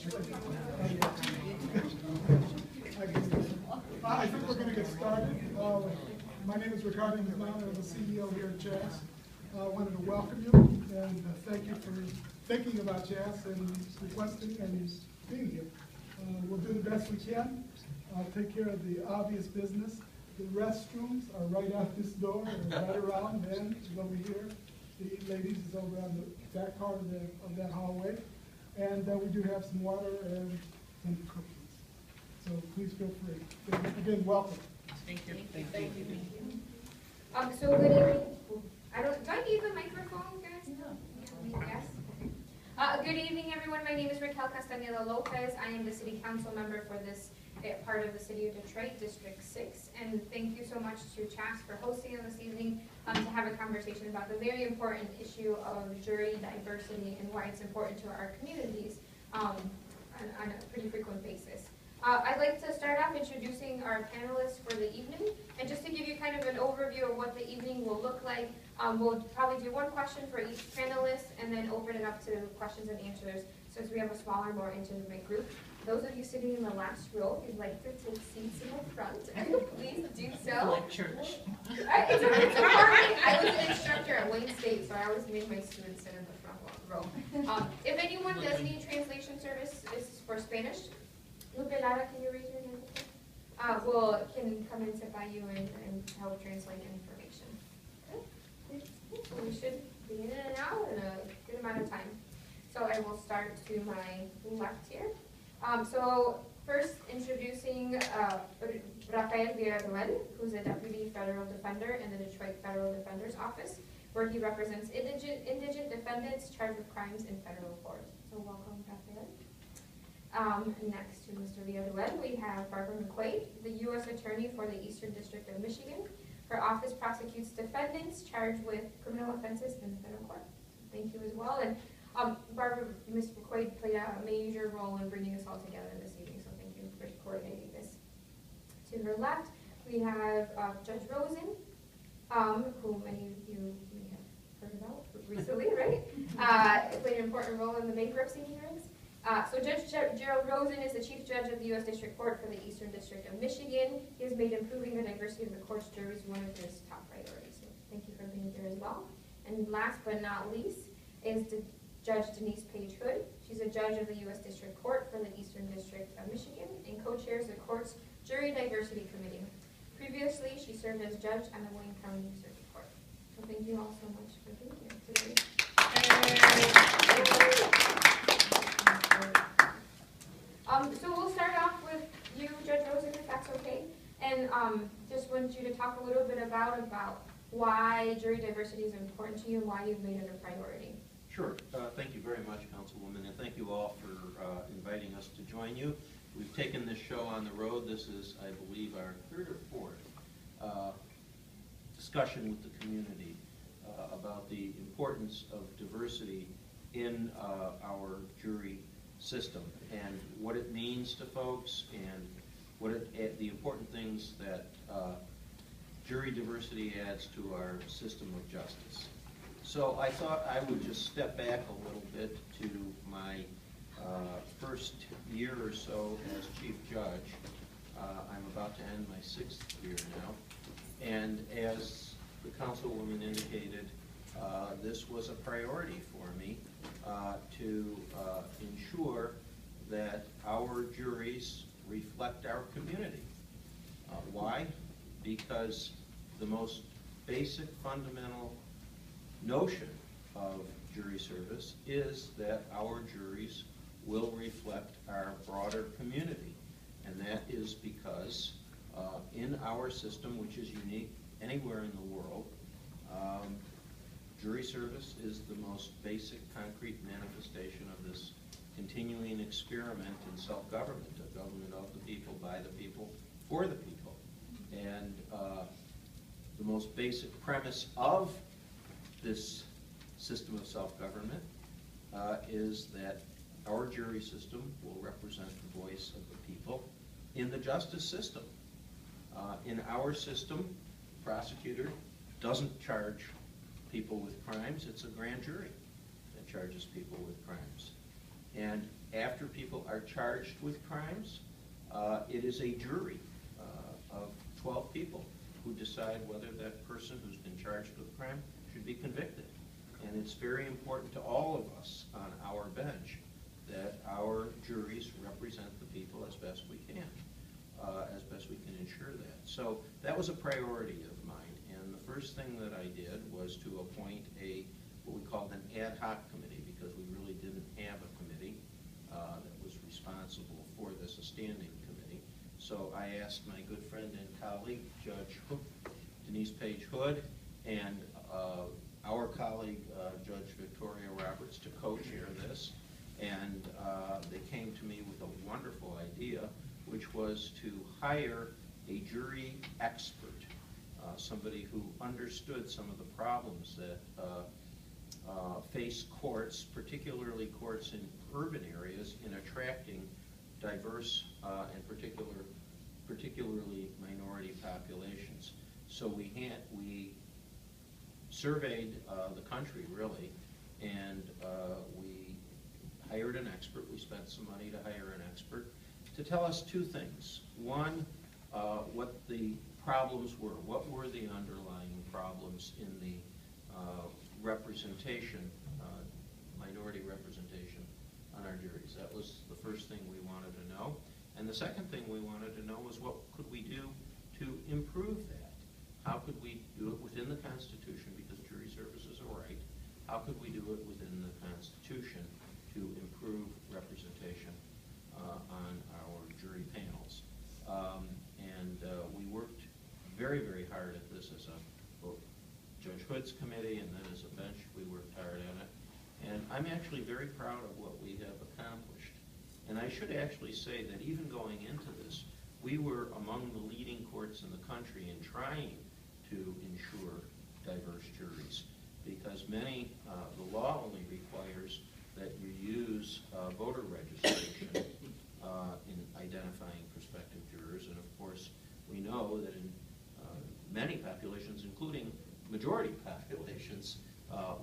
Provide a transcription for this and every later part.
I think we're going to get started. My name is Ricardo Guzman. I'm the CEO here at CHASS. I wanted to welcome you and thank you for thinking about CHASS and requesting and being here. We'll do the best we can. I'll take care of the obvious business. The restrooms are right out this door and right around. Ben is over here. The ladies is over on the back part of that hallway. And we do have some water and some cookies. So please feel free. Again, welcome. Thank you. Thank you. So good evening. Do I need the microphone, guys? No. Yes. Good evening, everyone. My name is Raquel Castaneda-Lopez. I am the city council member for this part of the city of Detroit, District 6. And thank you so much to CHASS for hosting us this evening to have a conversation about the very important issue of jury diversity and why it's important to our communities on a pretty frequent basis. I'd like to start off introducing our panelists for the evening, and just to give you kind of an overview of what the evening will look like, we'll probably do one question for each panelist and then open it up to questions and answers since we have a smaller, more intimate group. Those of you sitting in the last row, if you'd like to take seats in the front, please do so. Like church. It's important. I was an instructor at Wayne State, so I always made my students sit in the front row. If anyone does need translation service for Spanish, Lupe Lara, can you raise your hand? Can come and sit by you and help translate information. Okay. So we should be in and out in a good amount of time. So I will start to my left here. So first introducing Rafael Villarruel, who's a deputy federal defender in the Detroit Federal Defender's Office, where he represents indigent defendants charged with crimes in federal court. So welcome, Rafael. Next to Mr. Villarruel, we have Barbara McQuade, the U.S. Attorney for the Eastern District of Michigan. Her office prosecutes defendants charged with criminal offenses in the federal court. Thank you as well. And Barbara, Ms. McQuade played a major role in bringing us all together this evening, so thank you for coordinating this. To her left, we have Judge Rosen, who many of you may have heard about recently, right? Played an important role in the bankruptcy hearings. So Judge Gerald Rosen is the Chief Judge of the U.S. District Court for the Eastern District of Michigan. He has made improving the diversity of the court's juries one of his top priorities. So thank you for being here as well. And last but not least is Judge Denise Hood. She's a judge of the U.S. District Court for the Eastern District of Michigan and co-chairs the court's Jury Diversity Committee. Previously, she served as judge on the Wayne County Circuit Court. So thank you all so much for being here today. So we'll start off with you, Judge Rosen, if that's okay. And just want you to talk a little bit about why jury diversity is important to you and why you've made it a priority. Sure. Thank you very much, Councilwoman, and thank you all for inviting us to join you. We've taken this show on the road. This is, I believe, our third or fourth discussion with the community about the importance of diversity in our jury system and what it means to folks and what the important things that jury diversity adds to our system of justice. So I thought I would just step back a little bit to my first year or so as Chief Judge. I'm about to end my 6th year now. And as the Councilwoman indicated, this was a priority for me to ensure that our juries reflect our community. Why? Because the most basic fundamental notion of jury service is that our juries will reflect our broader community. And that is because in our system, which is unique anywhere in the world, jury service is the most basic concrete manifestation of this continuing experiment in self-government, a government of the people, by the people, for the people. And the most basic premise of this system of self-government is that our jury system will represent the voice of the people in the justice system. In our system, the prosecutor doesn't charge people with crimes. It's a grand jury that charges people with crimes. And after people are charged with crimes, it is a jury of 12 people who decide whether that person who's been charged with a crime should be convicted. And it's very important to all of us on our bench that our juries represent the people as best we can, ensure that. So that was a priority of mine, and the first thing that I did was to appoint what we called an ad hoc committee, because we really didn't have a committee that was responsible for this, a standing committee. So I asked my good friend and colleague, Judge Denise Page Hood, and our colleague, Judge Victoria Roberts, to co-chair this. And they came to me with a wonderful idea, which was to hire a jury expert, somebody who understood some of the problems that face courts, particularly courts in urban areas, in attracting diverse and particularly minority populations. So we surveyed the country, really, and we hired an expert. We spent some money to hire an expert to tell us two things. One, what the problems were. What were the underlying problems in the representation, minority representation on our juries? That was the first thing we wanted to know. And the second thing we wanted to know was what could we do to improve that? How could we do it within the Constitution, because jury service is a right? How could we do it within the Constitution to improve representation on our jury panels? We worked very, very hard at this as both Judge Hood's committee and then as a bench. We worked hard on it. And I'm actually very proud of what we have accomplished. And I should actually say that even going into this, we were among the leading courts in the country in trying to ensure diverse juries, because the law only requires that you use voter registration in identifying prospective jurors. And of course, we know that in many populations, including majority populations,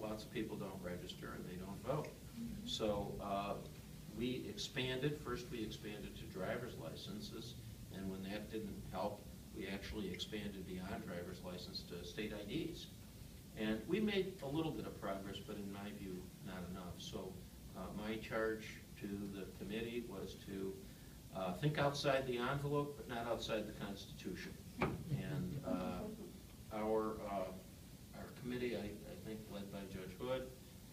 lots of people don't register and they don't vote. So we expanded. First, we expanded to driver's licenses, and when that didn't help, we actually expanded beyond driver's license to state IDs. And we made a little bit of progress, but in my view, not enough. So my charge to the committee was to think outside the envelope, but not outside the Constitution. And our committee, I think, led by Judge Hood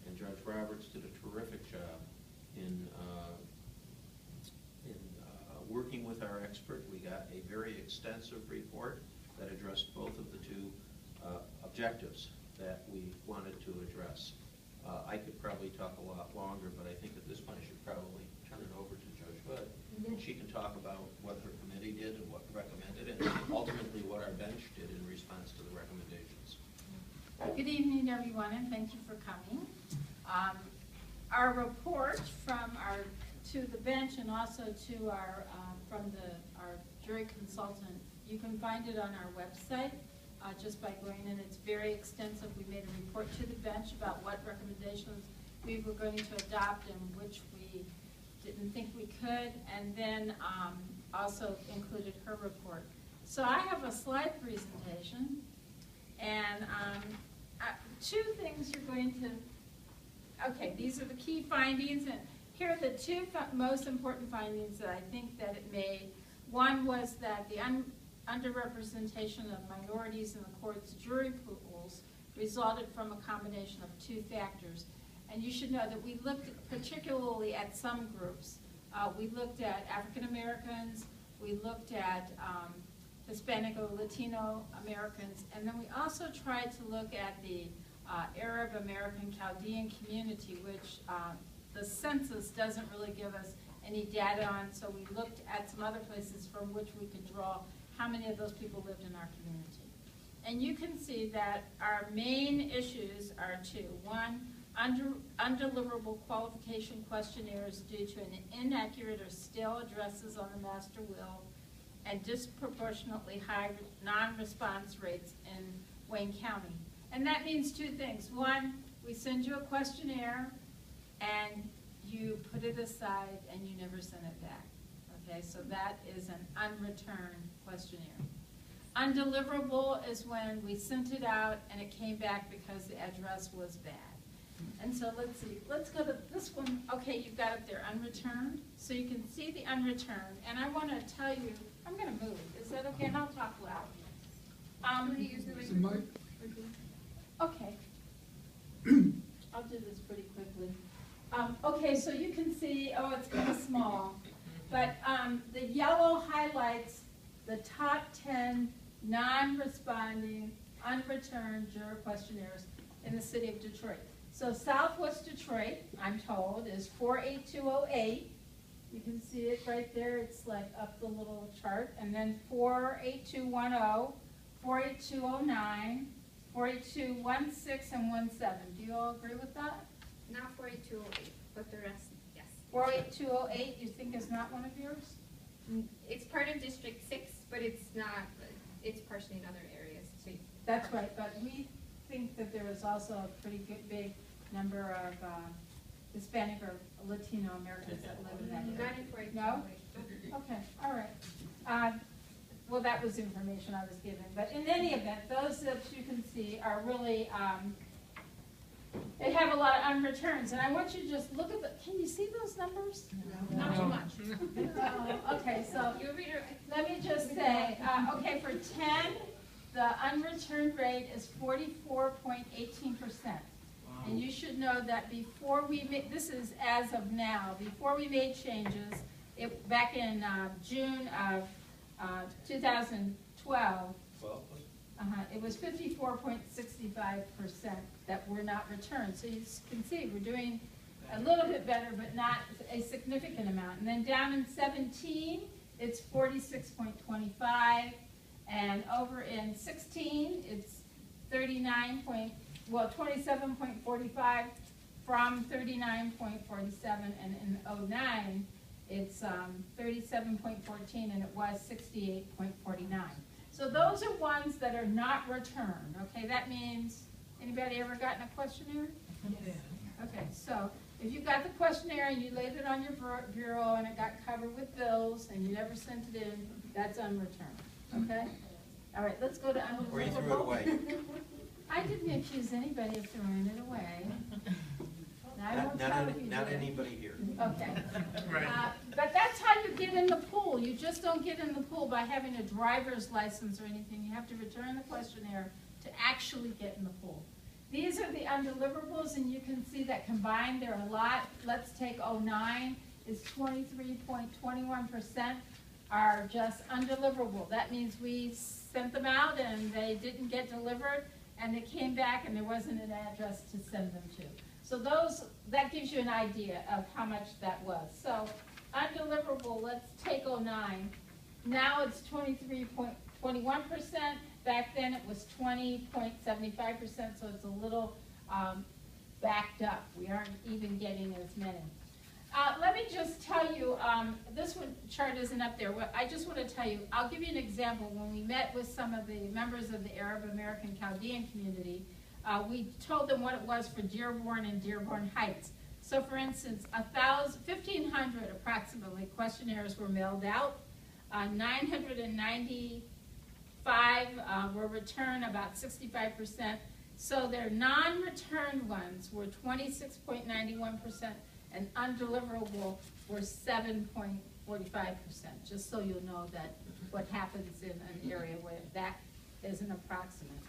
and Judge Roberts, did a terrific job in working with our expert. We got a very extensive report that addressed both of the two objectives that we wanted to address. I could probably talk a lot longer, but I think at this point I should probably turn it over to Judge Hood. She can talk about what her committee did and what recommended, and ultimately what our bench did in response to the recommendations. Good evening, everyone, and thank you for coming. Our report to the bench and also to our jury consultant, you can find it on our website just by going in. It's very extensive. We made a report to the bench about what recommendations we were going to adopt and which we didn't think we could, and then also included her report. So I have a slide presentation, and two things you're going to, okay, these are the key findings, and here are the two most important findings that I think that it made. One was that the underrepresentation of minorities in the court's jury pools resulted from a combination of two factors. And you should know that we looked particularly at some groups. We looked at African Americans, we looked at Hispanic or Latino Americans, and then we also tried to look at the Arab American Chaldean community, which the census doesn't really give us any data on, so we looked at some other places from which we could draw how many of those people lived in our community. And you can see that our main issues are two. One, undeliverable qualification questionnaires due to an inaccurate or stale addresses on the master will, and disproportionately high non-response rates in Wayne County. And that means two things. One, we send you a questionnaire, and you put it aside and you never send it back. Okay, so that is an unreturned questionnaire. Undeliverable is when we sent it out and it came back because the address was bad. And so let's see, let's go to this one. Okay, you've got it there, unreturned. So you can see the unreturned. And I want to tell you, I'm going to move. Is that okay? And I'll talk loud. Is the mic? Okay. I'll do this pretty quickly. Okay, so you can see, oh, it's kind of small. But the yellow highlights the top 10 non-responding, unreturned juror questionnaires in the city of Detroit. So Southwest Detroit, I'm told, is 48208. You can see it right there. It's like up the little chart. And then 48210, 48209, 48216, and 17. Do you all agree with that? Not 48208, but the rest, yes. 48208, you think is not one of yours? It's part of District 6, but it's not, it's partially in other areas. So That's right, but we think that there is also a pretty good, big number of Hispanic or Latino Americans that live in that area. not in 48208. No? Okay, all right. Well, that was information I was given, but in any event, those that you can see are really, they have a lot of unreturns, and I want you to just look at the, can you see those numbers? No. Not too much. Okay, so You read it. let me just say, okay, for 10, the unreturned rate is 44.18%. And you should know that before we made, this is as of now, before we made changes, back in June of 2012, it was 54.65% that were not returned. So you can see we're doing a little bit better, but not a significant amount. And then down in 17, it's 46.25, and over in 16, it's 27.45 from 39.47, and in 09, it's 37.14, and it was 68.49. So those are ones that are not returned, okay? That means, anybody ever gotten a questionnaire? Yes. Okay, so if you got the questionnaire and you laid it on your bureau and it got covered with bills and you never sent it in, that's unreturned, okay? All right, let's go to undeliverable. Or you threw it away. I didn't accuse anybody of throwing it away. I won't tell if you Not did. anybody here. Okay. But that's how you get in the pool. You just don't get in the pool by having a driver's license or anything. You have to return the questionnaire to actually get in the pool. These are the undeliverables, and you can see that combined they're a lot. Let's take 09 is 23.21% are just undeliverable. That means we sent them out and they didn't get delivered, and they came back and there wasn't an address to send them to. So that gives you an idea of how much that was. So undeliverable, let's take 09. Now it's 23.21%. Back then it was 20.75%, so it's a little backed up. We aren't even getting as many. Let me just tell you, this one chart isn't up there. I just want to tell you, I'll give you an example. When we met with some of the members of the Arab American Chaldean community, we told them what it was for Dearborn and Dearborn Heights. So for instance, 1,500 approximately questionnaires were mailed out. 995 were returned, about 65%. So their non-returned ones were 26.91%, and undeliverable were 7.45%, just so you'll know that what happens in an area where that is an approximate.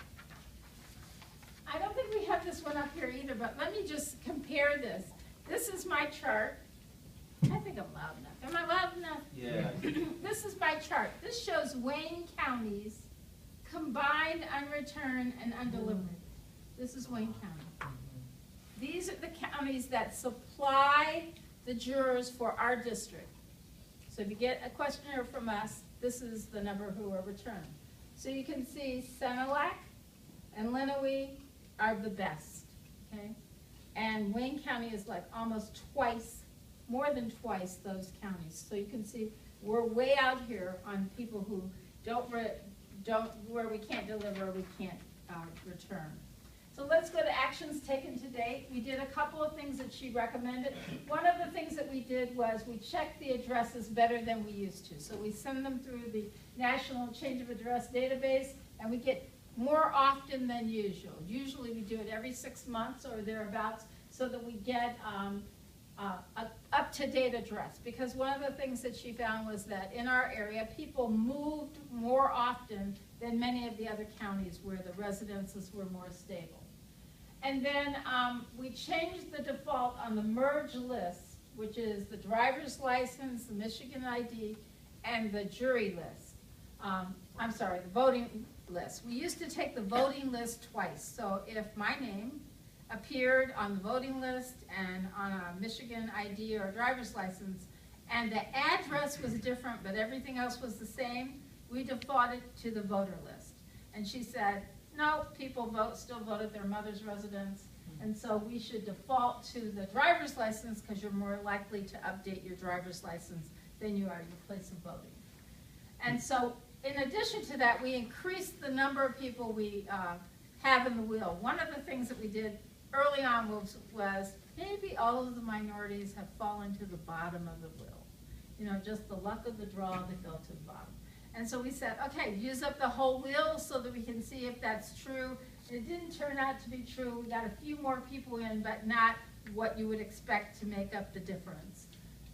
I don't think we have this one up here either, but let me just compare this. This is my chart. I think I'm loud enough. Am I loud enough? Yeah. This is my chart. This shows Wayne County's combined unreturned and undelivered. This is Wayne County. These are the counties that supply the jurors for our district. So if you get a questionnaire from us, this is the number who are returned. So you can see Sanilac and Lenawee are the best, okay? And Wayne County is like almost twice, more than twice those counties. So you can see we're way out here on people who where we can't deliver, we can't return. So So let's go to actions taken to date. We did a couple of things that she recommended. One of the things that we did was we checked the addresses better than we used to. So we send them through the National Change of Address database, and we get more often than usual. Usually we do it every 6 months or thereabouts, so that we get an up-to-date address. Because one of the things that she found was that in our area, people moved more often than many of the other counties where the residences were more stable. And then we changed the default on the merge list, which is the driver's license, the Michigan ID, and the jury list. I'm sorry, the voting list. We used to take the voting list twice. So if my name appeared on the voting list and on a Michigan ID or a driver's license, and the address was different, but everything else was the same, we defaulted to the voter list. And she said, no, people still vote at their mother's residence, and so we should default to the driver's license because you're more likely to update your driver's license than you are your place of voting. And so in addition to that, we increased the number of people we have in the wheel. One of the things that we did early on was maybe all of the minorities have fallen to the bottom of the wheel. You know, just the luck of the draw, they fell to the bottom. And so we said, okay, use up the whole wheel so that we can see if that's true. And it didn't turn out to be true. We got a few more people in, but not what you would expect to make up the difference.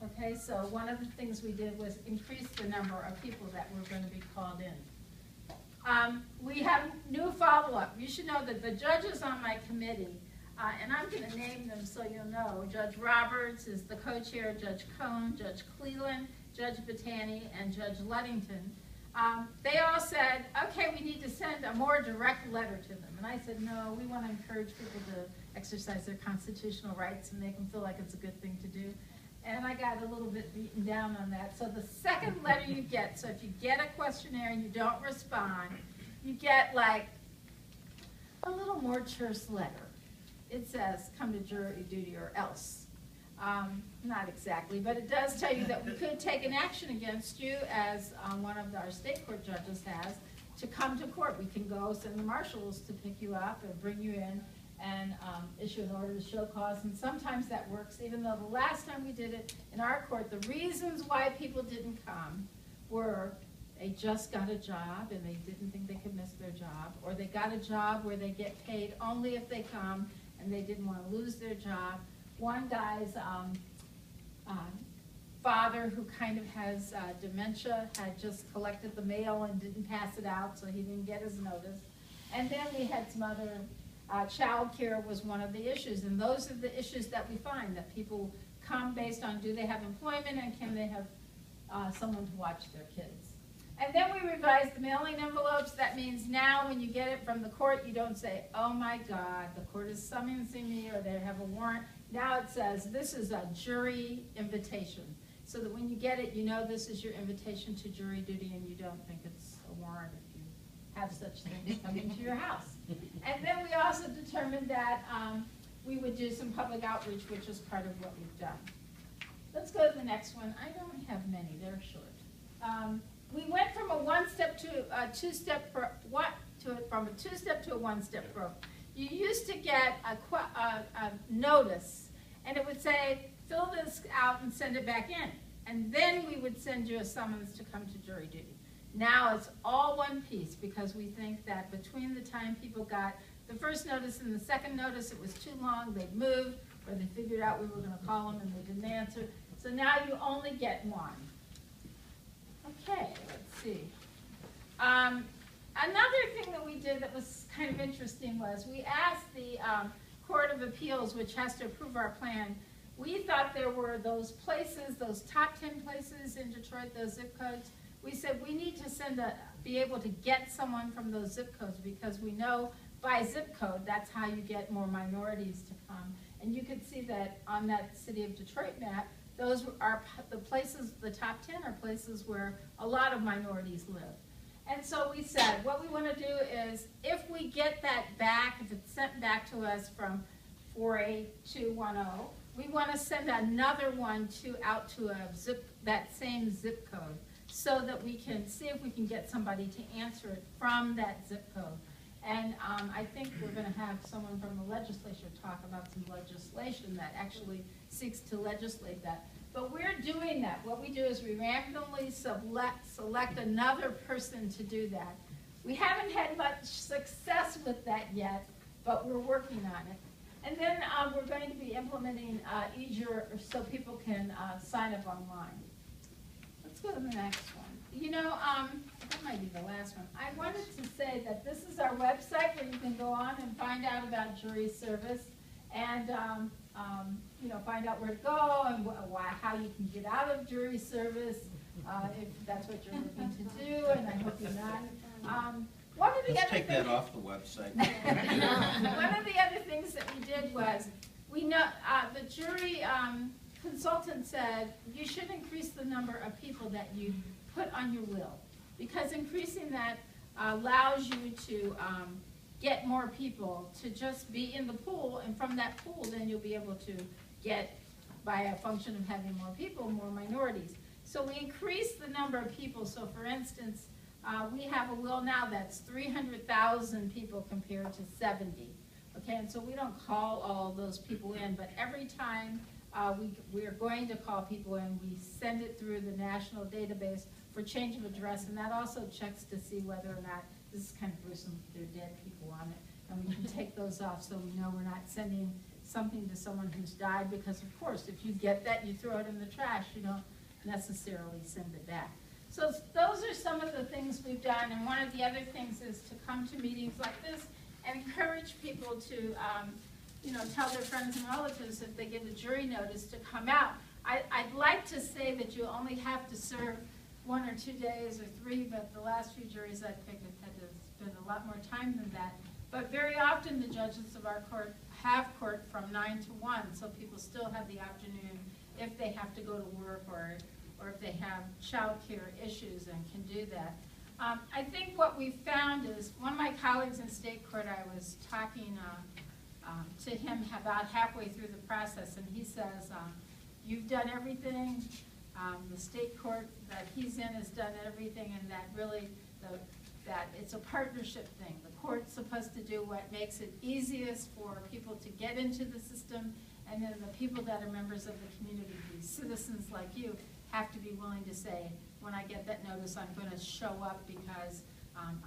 Okay, so one of the things we did was increase the number of people that were going to be called in. We have new follow-up. You should know that the judges on my committee, and I'm going to name them so you'll know. Judge Roberts is the co-chair, Judge Cohn, Judge Cleland, Judge Battani, and Judge Ludington. They all said, okay, we need to send a more direct letter to them. And I said, no, we want to encourage people to exercise their constitutional rights and make them feel like it's a good thing to do. And I got a little bit beaten down on that. So the second letter you get, so if you get a questionnaire and you don't respond, you get like a little more terse letter. It says, come to jury duty or else. Not exactly, but it does tell you that we could take an action against you, as one of our state court judges has, to come to court. We can go send the marshals to pick you up and bring you in and issue an order to show cause, and sometimes that works, even though the last time we did it in our court, the reasons why people didn't come were they just got a job and they didn't think they could miss their job, or they got a job where they get paid only if they come and they didn't want to lose their job. One guy's father, who kind of has dementia, had just collected the mail and didn't pass it out, so he didn't get his notice. And then we had some other, child care was one of the issues, and those are the issues that we find, that people come based on do they have employment and can they have someone to watch their kids. And then we revised the mailing envelopes. That means now when you get it from the court, you don't say, oh my God, the court is summoning me or they have a warrant. Now it says this is a jury invitation. So that when you get it, you know this is your invitation to jury duty and you don't think it's a warrant if you have such things coming to your house. And then we also determined that we would do some public outreach, which is part of what we've done. Let's go to the next one. I don't have many, they're short. We went from a one-step to a two-step from a two-step to a one-step program. You used to get a notice, and it would say, fill this out and send it back in. And then we would send you a summons to come to jury duty. Now it's all one piece, because we think that between the time people got the first notice and the second notice, it was too long, they'd moved, or they figured out we were going to call them and they didn't answer. So now you only get one. Okay, let's see. Another thing that we did that was kind of interesting was we asked the Court of Appeals, which has to approve our plan. We thought there were those places, those top 10 places in Detroit, those zip codes. We said we need to be able to get someone from those zip codes, because we know by zip code that's how you get more minorities to come. And you could see that on that City of Detroit map. Those are the places, the top 10 are places where a lot of minorities live. And so we said, what we want to do is, if we get that back, if it's sent back to us from 48210, we want to send another one out to that same zip code, so that we can see if we can get somebody to answer it from that zip code. And I think we're going to have someone from the legislature talk about some legislation that actually seeks to legislate that. But we're doing that. What we do is we randomly select another person to do that. We haven't had much success with that yet, but we're working on it. And then we're going to be implementing eJuror so people can sign up online. Let's go to the next one. You know, that might be the last one. I wanted to say that this is our website where you can go on and find out about jury service and, you know, find out where to go and how you can get out of jury service if that's what you're looking to do, and I hope you're not. One of the Let's other take that off the website. One of the other things that we did was, we know, the jury consultant said you should increase the number of people that you put on your will, because increasing that allows you to get more people to just be in the pool, and from that pool then you'll be able to get, by a function of having more people, more minorities. So we increased the number of people. So for instance, we have a will now that's 300,000 people compared to 70. Okay, and so we don't call all those people in, but every time we are going to call people in, we send it through the national database for change of address, and that also checks to see whether or not, this is kind of gruesome, there are dead people on it, and we can take those off so we know we're not sending something to someone who's died, because of course, if you get that, you throw it in the trash, you don't necessarily send it back. So those are some of the things we've done, and one of the other things is to come to meetings like this and encourage people to, you know, tell their friends and relatives if they get a jury notice to come out. I'd like to say that you only have to serve 1 or 2 days or 3, but the last few juries I've picked have had to spend a lot more time than that. But very often the judges of our court have court from 9 to 1, so people still have the afternoon if they have to go to work or if they have child care issues and can do that. I think what we found is, one of my colleagues in state court, I was talking to him about halfway through the process, and he says, you've done everything, the state court that he's in has done everything, and that really, that it's a partnership thing. The court's supposed to do what makes it easiest for people to get into the system, and then the people that are members of the community, these citizens like you, have to be willing to say, when I get that notice, I'm going to show up, because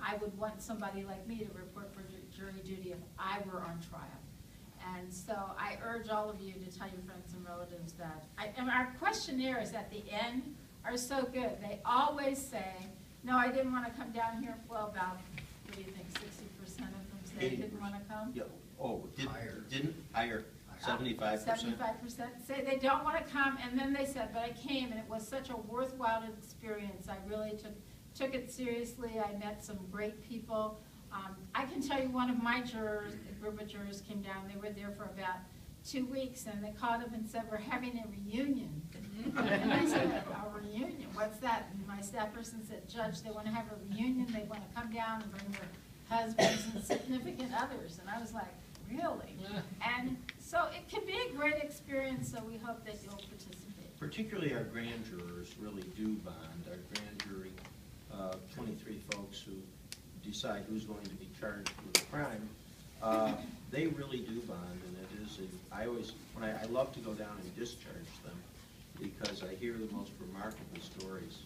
I would want somebody like me to report for jury duty if I were on trial. And so I urge all of you to tell your friends and relatives that. And our questionnaires at the end are so good. They always say, no, I didn't want to come down here. Well, about, what do you think, 60% of them say they didn't want to come? Yeah. Oh, didn't higher. 75%? 75% say they don't want to come, and then they said, but I came, and it was such a worthwhile experience. I really took it seriously. I met some great people. I can tell you, one of my jurors, a group of jurors came down. They were there for about 2 weeks, and they called up and said, we're having a reunion. And I said, a reunion? What's that? And my staff person said, Judge, they want to have a reunion. They want to come down and bring their husbands and significant others. And I was like, really? And so it can be a great experience, so we hope that you'll participate. Particularly our grand jurors really do bond. Our grand jury, 23 folks who decide who's going to be charged with a crime, they really do bond, and it is, I love to go down and discharge them, because I hear the most remarkable stories.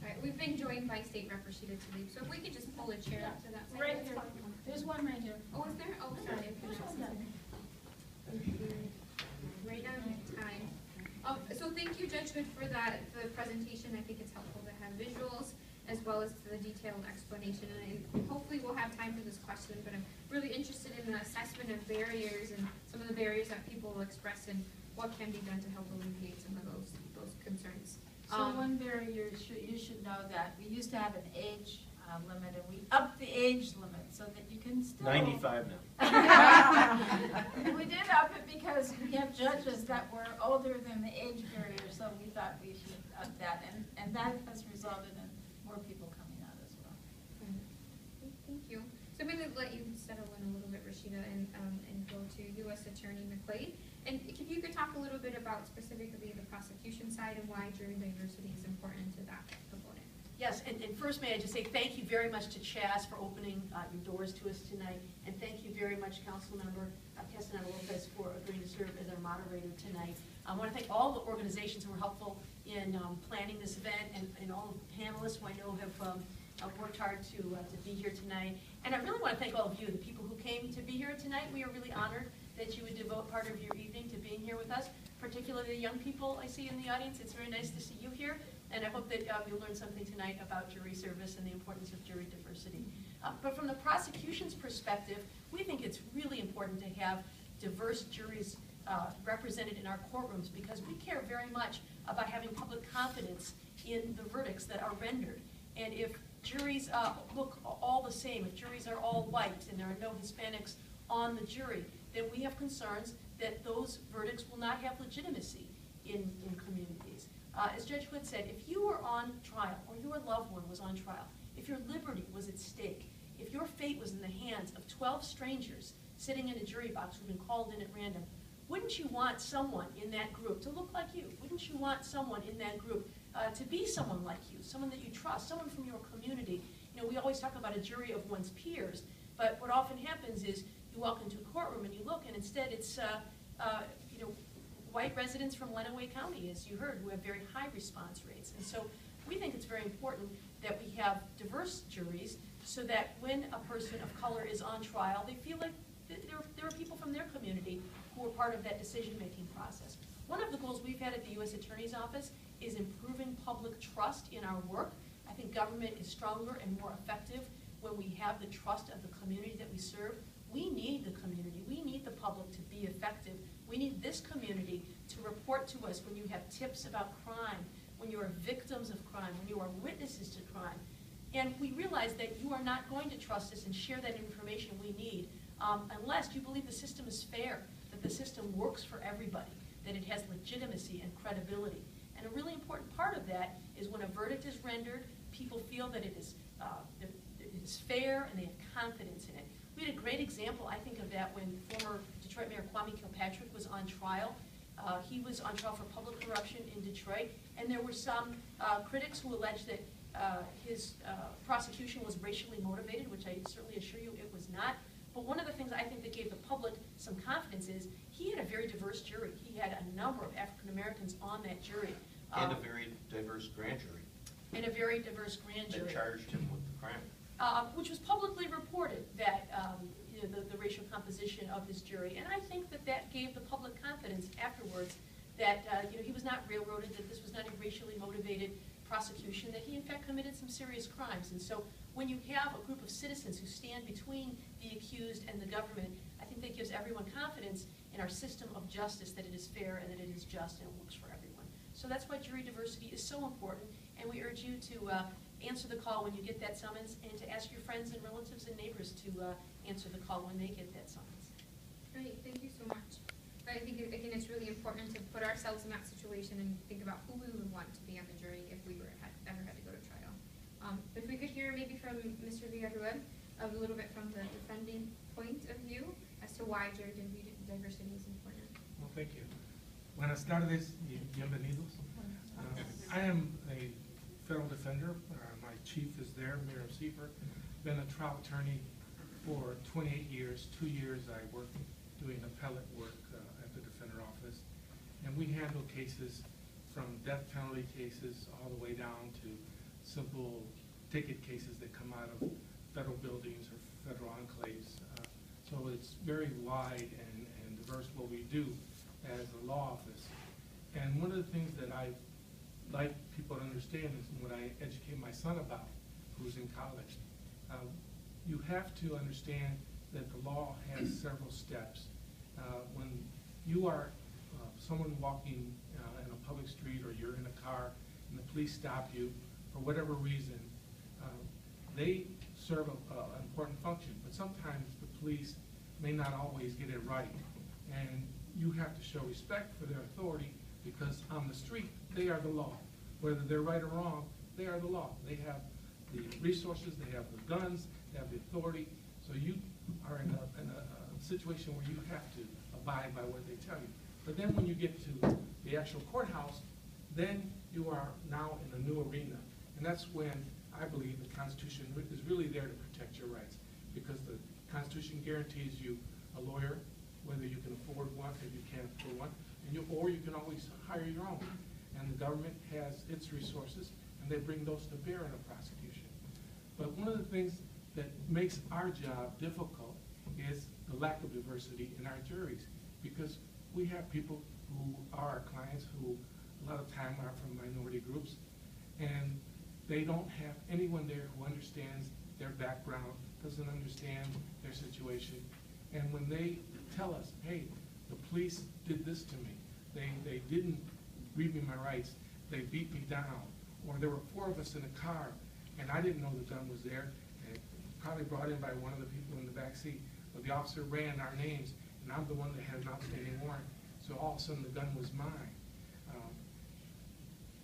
All right, we've been joined by State Rep Rashida Tlaib, so if we could just pull a chair up to that side. Right here. There's one right here. Oh, is there? Oh, sorry. Right now, we have time. So thank you, Judge Hood, for that, the presentation. I think it's helpful to have visuals as well as the detailed explanation. And hopefully we'll have time for this question, but I'm really interested in the assessment of barriers and some of the barriers that people will express and what can be done to help alleviate some of those concerns. So one barrier, you should know that we used to have an age limit, and we upped the age limit so that you can still... 95 now. We did up it because we have judges that were older than the age barrier, so we thought we should up that, and that has resulted in more people coming out as well. Thank you. So I'm going to let you settle in a little bit, Rashida, and go to U.S. Attorney McQuade. And if you could talk a little bit about specifically the prosecution side and why jury diversity is important to that component. Yes, and first may I just say thank you very much to CHASS for opening your doors to us tonight, and thank you very much, Councilmember Castaneda-Lopez, for agreeing to serve as our moderator tonight. I want to thank all the organizations who were helpful in planning this event, and all the panelists who I know have worked hard to be here tonight. And I really want to thank all of you, the people who came to be here tonight. We are really honored that you would devote part of your evening to being here with us, particularly the young people I see in the audience. It's very nice to see you here. And I hope that you'll learn something tonight about jury service and the importance of jury diversity. But from the prosecution's perspective, we think it's really important to have diverse juries represented in our courtrooms, because we care very much about having public confidence in the verdicts that are rendered. And if juries look all the same, if juries are all white and there are no Hispanics on the jury, then we have concerns that those verdicts will not have legitimacy in communities. As Judge Hood said, if you were on trial, or your loved one was on trial, if your liberty was at stake, if your fate was in the hands of 12 strangers sitting in a jury box who've been called in at random, wouldn't you want someone in that group to look like you? Wouldn't you want someone in that group to be someone like you, someone that you trust, someone from your community? You know, we always talk about a jury of one's peers, but what often happens is you walk into a courtroom and you look, and instead it's white residents from Lenawee County, as you heard, who have very high response rates. And so we think it's very important that we have diverse juries so that when a person of color is on trial, they feel like there are people from their community who are part of that decision-making process. One of the goals we've had at the U.S. Attorney's Office is improving public trust in our work. I think government is stronger and more effective when we have the trust of the community that we serve. We need the community. We need the public to be effective. We need this community to report to us when you have tips about crime, when you are victims of crime, when you are witnesses to crime. And we realize that you are not going to trust us and share that information we need unless you believe the system is fair, that the system works for everybody, that it has legitimacy and credibility. And a really important part of that is when a verdict is rendered, people feel that it is fair and they have confidence in it. We had a great example, I think, of that when former Detroit Mayor Kwame Kilpatrick was on trial. He was on trial for public corruption in Detroit, and there were some critics who alleged that his prosecution was racially motivated, which I certainly assure you it was not. But one of the things I think that gave the public some confidence is he had a very diverse jury. He had a number of African Americans on that jury. And a very diverse grand jury. And a very diverse grand jury. That charged him with the crime. Which was publicly reported, that the racial composition of his jury. And I think that gave the public confidence afterwards that he was not railroaded, that this was not a racially motivated prosecution, that he in fact committed some serious crimes. And so when you have a group of citizens who stand between the accused and the government, I think that gives everyone confidence in our system of justice, that it is fair and that it is just and it works for everyone. So that's why jury diversity is so important, and we urge you to answer the call when you get that summons, and to ask your friends and relatives and neighbors to answer the call when they get that summons. Great, thank you so much. I think, again, it's really important to put ourselves in that situation and think about who we would want to be on the jury if we ever had to go to trial. If we could hear maybe from Mr. Villarruel a little bit from the defending point of view as to why jury diversity is important. Well, thank you. Buenas tardes y bienvenidos. I am a federal defender. My chief is there, Miriam Siefer. Been a trial attorney for 28 years. 2 years I worked doing appellate work at the defender office. And we handle cases from death penalty cases all the way down to simple ticket cases that come out of federal buildings or federal enclaves. So it's very wide and diverse what we do as a law office. And one of the things that I like people to understand is what I educate my son about, who's in college. You have to understand that the law has several steps. When you are someone walking in a public street, or you're in a car and the police stop you for whatever reason, they serve an important function, but sometimes the police may not always get it right. And you have to show respect for their authority, because on the street, they are the law. Whether they're right or wrong, they are the law. They have the resources, they have the guns, they have the authority. So you are in a situation where you have to abide by what they tell you. But then when you get to the actual courthouse, then you are now in a new arena. And that's when I believe the Constitution is really there to protect your rights, because the Constitution guarantees you a lawyer, whether you can afford one, if you can't afford one, or you can always hire your own. And the government has its resources, and they bring those to bear in a prosecution. But one of the things that makes our job difficult is the lack of diversity in our juries, because we have people who are our clients who a lot of time are from minority groups, and they don't have anyone there who understands their background, doesn't understand their situation. And when they tell us, hey, the police did this to me, they didn't read me my rights, they beat me down, or there were 4 of us in a car, and I didn't know the gun was there, and probably brought in by one of the people in the back seat, but the officer ran our names, and I'm the one that had an outstanding warrant, so all of a sudden the gun was mine.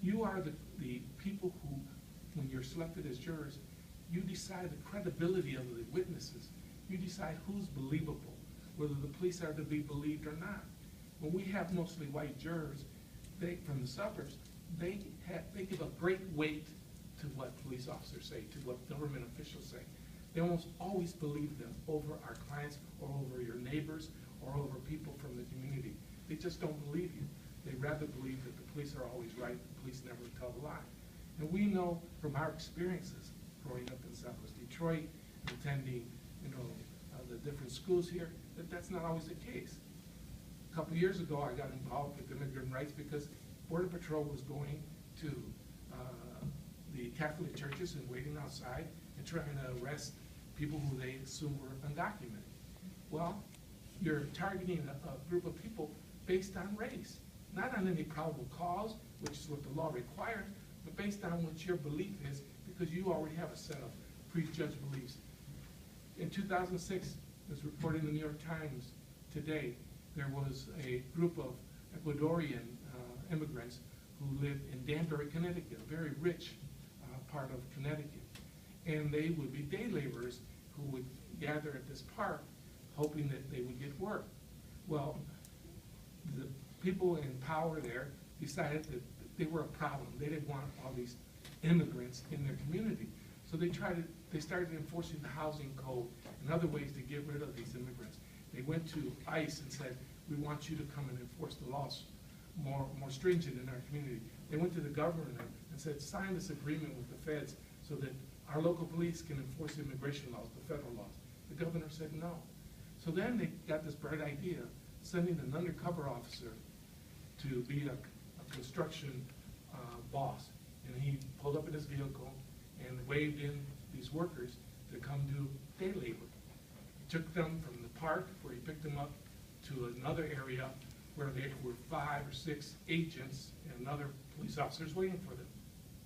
You are the people who, when you're selected as jurors, you decide the credibility of the witnesses. You decide who's believable, whether the police are to be believed or not. When we have mostly white jurors, from the suburbs, they give a great weight to what police officers say, to what government officials say. They almost always believe them over our clients or over your neighbors or over people from the community. They just don't believe you. They rather believe that the police are always right, the police never tell a lie. And we know from our experiences growing up in Southwest Detroit, attending, the different schools here, that that's not always the case. A couple of years ago, I got involved with immigrant rights because Border Patrol was going to the Catholic churches and waiting outside and trying to arrest people who they assumed were undocumented. Well, you're targeting a group of people based on race, not on any probable cause, which is what the law requires, but based on what your belief is, because you already have a set of prejudged beliefs. In 2006, it was reported in the New York Times today, there was a group of Ecuadorian immigrants who lived in Danbury, Connecticut, a very rich part of Connecticut. And they would be day laborers who would gather at this park hoping that they would get work. Well, the people in power there decided that they were a problem. They didn't want all these immigrants in their community. So they started enforcing the housing code and other ways to get rid of these immigrants. They went to ICE and said, we want you to come and enforce the laws more stringent in our community. They went to the governor and said, sign this agreement with the feds so that our local police can enforce immigration laws, the federal laws. The governor said no. So then they got this bright idea, sending an undercover officer to be a construction boss. And he pulled up in his vehicle and waved in these workers to come do day labor. He took them from the park, where he picked them up, to another area where there were 5 or 6 agents and other police officers waiting for them.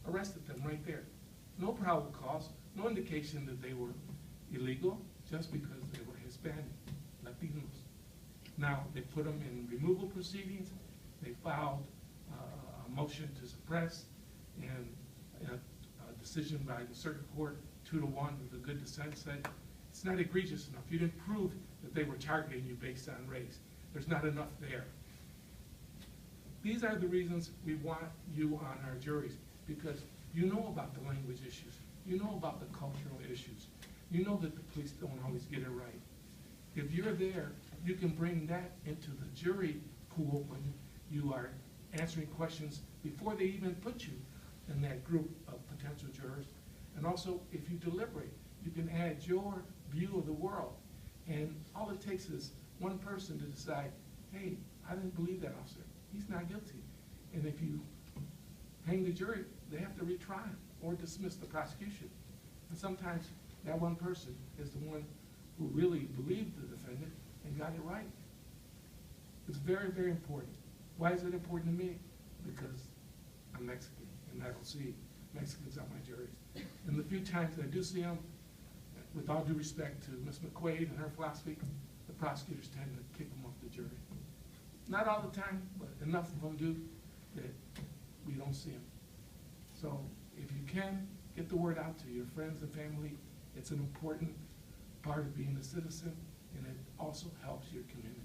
Arrested them right there. No probable cause, no indication that they were illegal, just because they were Hispanic, Latinos. Now, they put them in removal proceedings. They filed a motion to suppress, and a decision by the circuit court, 2-1, with a good dissent, said it's not egregious enough. You didn't prove that they were targeting you based on race. There's not enough there. These are the reasons we want you on our juries, because you know about the language issues. You know about the cultural issues. You know that the police don't always get it right. If you're there, you can bring that into the jury pool when you are answering questions before they even put you in that group of potential jurors. And also, if you deliberate, you can add your view of the world. And all it takes is one person to decide, hey, I didn't believe that officer. He's not guilty. And if you hang the jury, they have to retry him or dismiss the prosecution. And sometimes that one person is the one who really believed the defendant and got it right. It's very, very important. Why is it important to me? Because I'm Mexican, and I don't see Mexicans on my juries. And the few times I do see them, with all due respect to Ms. McQuade and her philosophy, the prosecutors tend to kick them off the jury. Not all the time, but enough of them do that we don't see them. So if you can, get the word out to your friends and family. It's an important part of being a citizen, and it also helps your community.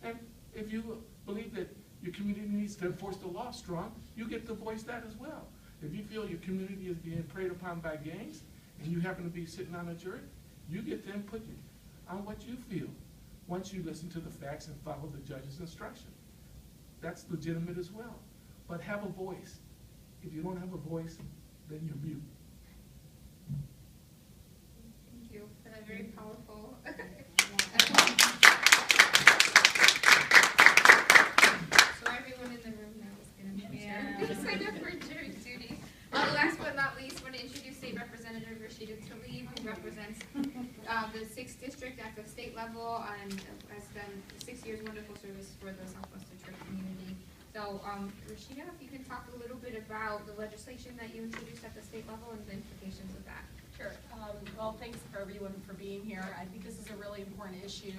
And if you believe that your community needs to enforce the law strong, you get to voice that as well. If you feel your community is being preyed upon by gangs, and you happen to be sitting on a jury, you get to input on what you feel once you listen to the facts and follow the judge's instruction. That's legitimate as well. But have a voice. If you don't have a voice, then you're mute. Thank you for that very powerful. So everyone in the room now is going to sign up for jury duty. Last but not least, I want to introduce State Representative Rashida Tlaib, who represents the 6th District at the state level and has done 6 years wonderful service for the Southwest Detroit community. So, Rashida, if you can talk a little bit about the legislation that you introduced at the state level and the implications of that. Sure. Well, thanks for everyone for being here. I think this is a really important issue.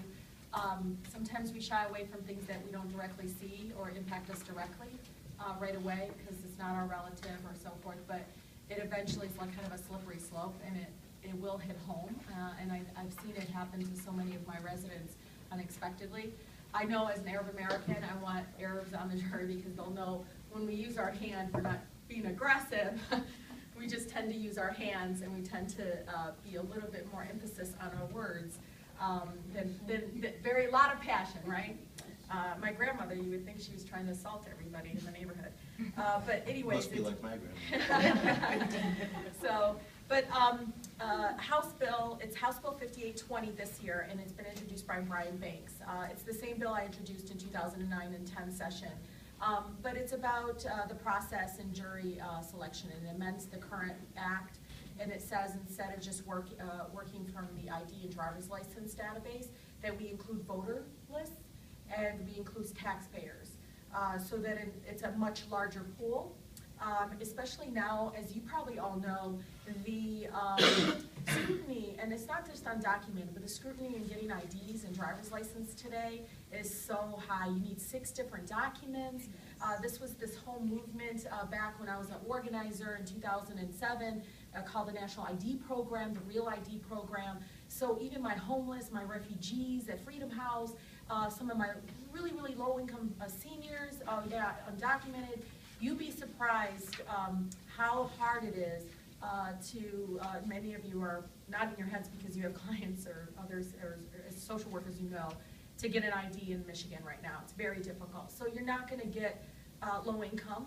Sometimes we shy away from things that we don't directly see or impact us directly right away because it's not our relative or so forth, but it eventually is like kind of a slippery slope, and it will hit home. And I've seen it happen to so many of my residents unexpectedly. I know as an Arab American, I want Arabs on the jury because they'll know when we use our hand, we're not being aggressive. We just tend to use our hands, and we tend to be a little bit more emphasis on our words than very lot of passion, right? My grandmother, you would think she was trying to assault everybody in the neighborhood. But anyways, Must be like my grandma. So, but House Bill, it's House Bill 5820 this year, and it's been introduced by Brian Banks. It's the same bill I introduced in 2009 and 10 session. But it's about the process in jury selection, and it amends the current act, and it says instead of just working from the ID and driver's license database, that we include voter lists and we include taxpayers, so that it's a much larger pool. Especially now, as you probably all know, the scrutiny, and it's not just undocumented, but the scrutiny in getting IDs and driver's license today is so high. You need 6 different documents. This was this whole movement back when I was an organizer in 2007 called the National ID Program, the Real ID Program. So even my homeless, my refugees at Freedom House, some of my really, really low-income seniors, undocumented, you'd be surprised how hard it is to, many of you are nodding your heads because you have clients or others, or social workers you know, to get an ID in Michigan right now. It's very difficult. So you're not going to get low-income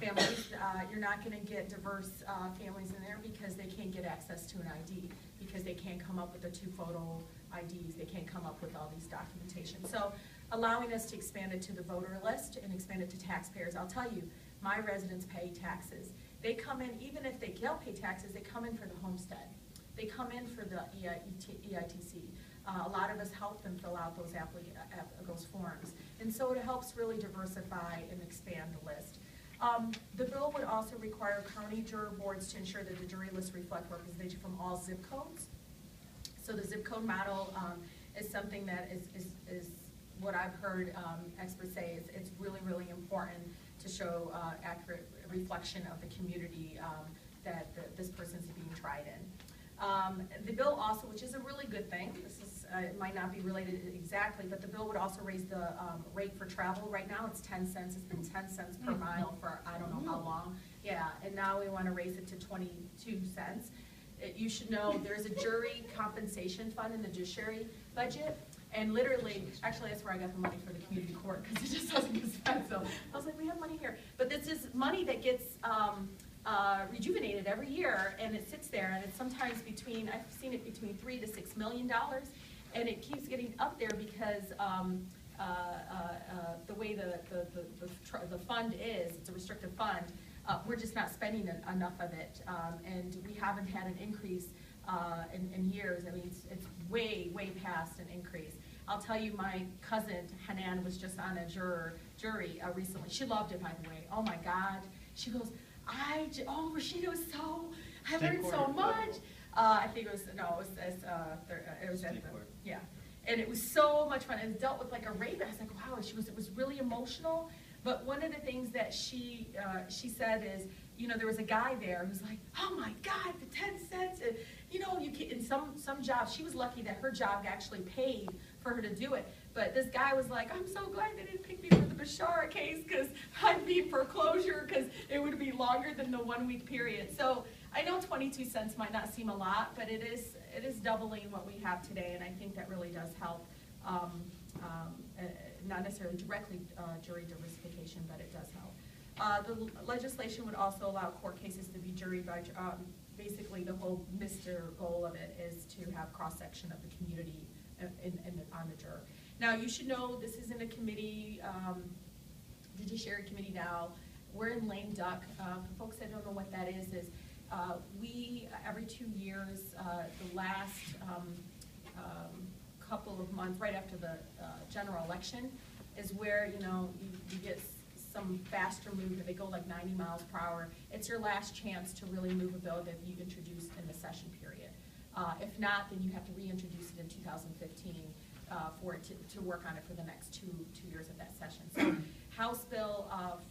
families. You're not going to get diverse families in there because they can't get access to an ID, because they can't come up with the 2-photo IDs. They can't come up with all these documentation. So allowing us to expand it to the voter list and expand it to taxpayers. I'll tell you, my residents pay taxes. They come in, even if they don't pay taxes, they come in for the homestead. They come in for the EITC. A lot of us help them fill out those forms. And so it helps really diversify and expand the list. The bill would also require county juror boards to ensure that the jury lists reflect representation from all zip codes. So the zip code model is something that is what I've heard experts say it's really, really important to show accurate reflection of the community that this person's being tried in. The bill also, which is a really good thing, this is it might not be related exactly, but the bill would also raise the rate for travel. Right now it's 10 cents. It's been 10 cents per mile for I don't know how long. Yeah, and now we want to raise it to 22 cents. You should know there's a jury compensation fund in the judiciary budget. And literally, actually that's where I got the money for the community court, because it just doesn't get spent. So I was like, we have money here. But this is money that gets rejuvenated every year, and it sits there, and it's sometimes between, I've seen it between $3 to $6 million, and it keeps getting up there because the way the fund is, it's a restricted fund, we're just not spending enough of it, and we haven't had an increase in years. I mean, it's way, way past an increase. I'll tell you, my cousin, Hanan, was just on a jury recently. She loved it, by the way. Oh my God. She goes, Rashida was so, I learned so much. I think it was, no, it was at the, yeah. And it was so much fun. It dealt with like a rape. I was like, wow, it was really emotional. But one of the things that she said is, you know, there was a guy there who's like, oh my God, the 10 cents. And, you know, you can, in some jobs, she was lucky that her job actually paid for her to do it. But this guy was like, I'm so glad they didn't pick me for the Bashara case because I'd be in foreclosure because it would be longer than the 1 week period. So I know 22 cents might not seem a lot, but it is doubling what we have today, and I think that really does help. Not necessarily directly jury diversification, but it does help. The legislation would also allow court cases to be juried by, basically the whole goal of it is to have cross-section of the community on the juror. Now, you should know this is in a committee, judiciary committee now. We're in lame duck. For folks that don't know what that is we, every 2 years, the last couple of months, right after the general election, is where, you get some faster movement. They go like 90 miles per hour. It's your last chance to really move a bill that you've introduced in the session period. If not, then you have to reintroduce it in 2015 for it to work on it for the next two years of that session. So House Bill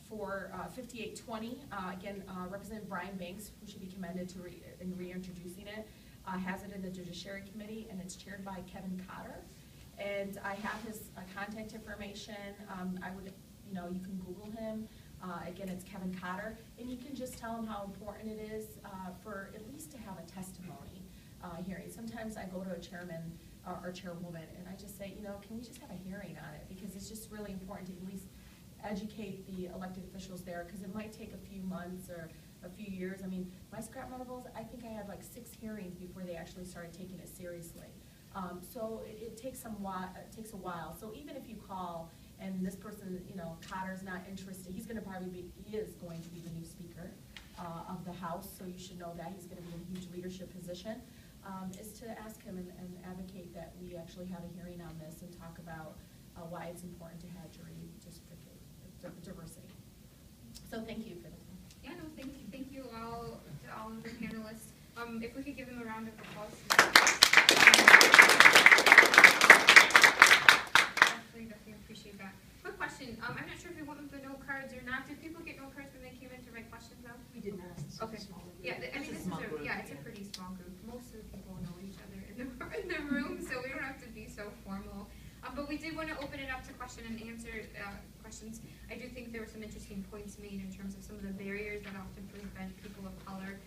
5820, again, Representative Brian Banks, who should be commended in reintroducing it, has it in the Judiciary Committee, and it's chaired by Kevin Cotter. And I have his contact information. I would, you can Google him. Again, it's Kevin Cotter, and you can just tell him how important it is for at least to have a testimony hearing. Sometimes I go to a chairman or chairwoman, and I just say, can we just have a hearing on it? Because it's just really important to at least educate the elected officials there, because it might take a few months or a few years. I mean, my scrap metal bills, I think I had like 6 hearings before they actually started taking it seriously. So it takes a while. So even if you call and this person, Cotter's not interested, he is going to be the new Speaker of the House, so you should know that he's going to be in a huge leadership position, is to ask him and advocate that we actually have a hearing on this and talk about why it's important to have jury diversity. So thank you for this. Yeah, no, thank you all to all of the panelists. If we could give them a round of applause. Definitely appreciate that. Quick question. I'm not sure if you want them to note cards or not. Did people get note cards when they came in to write questions out? We did not. Okay. Yeah, it's a pretty small group. Most of the people know each other in the room, so we don't have to be so formal. But we did want to open it up to question and answer questions. I do think there were some interesting points made in terms of some of the barriers that often prevent people of color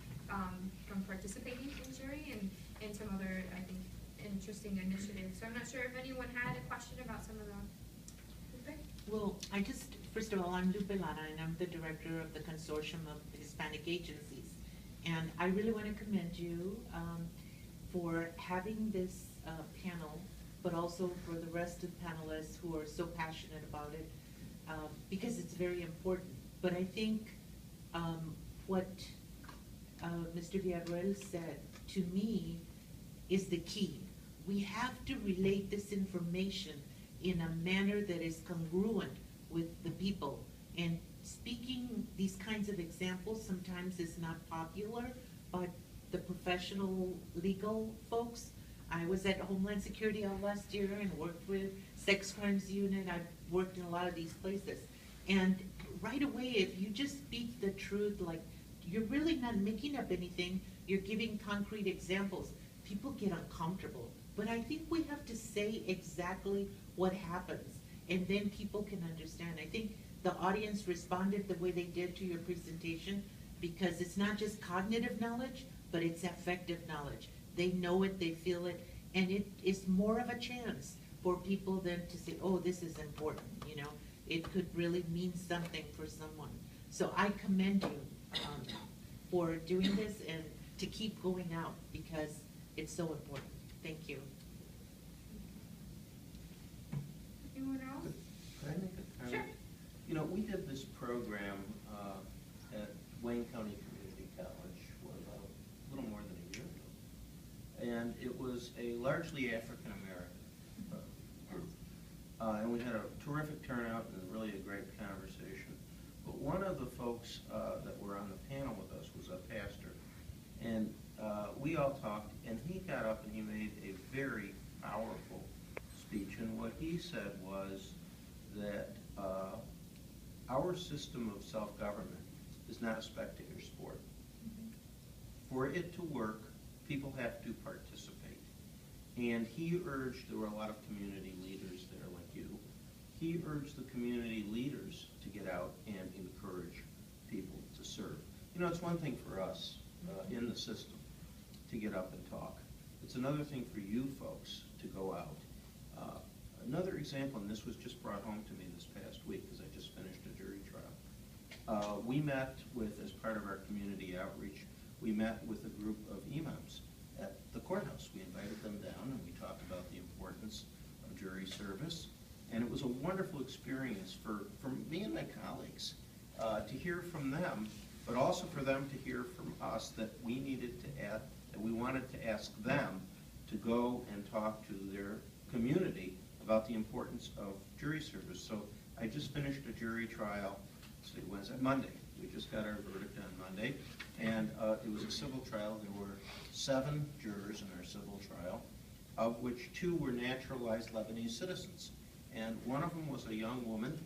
from participating in jury and some other, I think, interesting initiatives. So I'm not sure if anyone had a question about some of them. Well, first of all, I'm Lupe Lara, and I'm the director of the Consortium of Hispanic Agencies. And I really want to commend you for having this panel, but also for the rest of the panelists who are so passionate about it, because it's very important. But I think what Mr. Villarruel said, to me, is the key. We have to relate this information in a manner that is congruent with the people. And speaking these kinds of examples sometimes is not popular, but the professional legal folks, I was at Homeland Security all last year and worked with Sex Crimes Unit. I've worked in a lot of these places. And right away, if you just speak the truth, like you're really not making up anything, you're giving concrete examples, people get uncomfortable. But I think we have to say exactly what happens, and then people can understand. I think the audience responded the way they did to your presentation, because it's not just cognitive knowledge, but it's affective knowledge. They know it, they feel it, and it is more of a chance for people then to say, oh, this is important, It could really mean something for someone. So I commend you for doing this and to keep going out, because it's so important. Thank you. Anyone else? Can I make a comment? Sure. We did this program at Wayne County Community College, a little more than a year ago. And it was a largely African-American group. And we had a terrific turnout and really a great conversation. But one of the folks that were on the panel with us was a pastor. And we all talked, and he got up and he made a very powerful speech. And what he said was that our system of self-government is not a spectator sport. For it to work, people have to participate. And he urged, there were a lot of community leaders there like you, he urged the community leaders to get out and encourage people to serve. You know, it's one thing for us in the system to get up and talk. It's another thing for you folks to go out. Another example, and this was just brought home to me this past week because I just finished a jury trial. We met with, as part of our community outreach, we met with a group of imams at the courthouse. We invited them down and we talked about the importance of jury service. And it was a wonderful experience for me and my colleagues to hear from them, but also for them to hear from us that we needed to add, that we wanted to ask them to go and talk to their community about the importance of jury service. So I just finished a jury trial, Monday. We just got our verdict on Monday. And it was a civil trial. There were 7 jurors in our civil trial, of which 2 were naturalized Lebanese citizens. And one of them was a young woman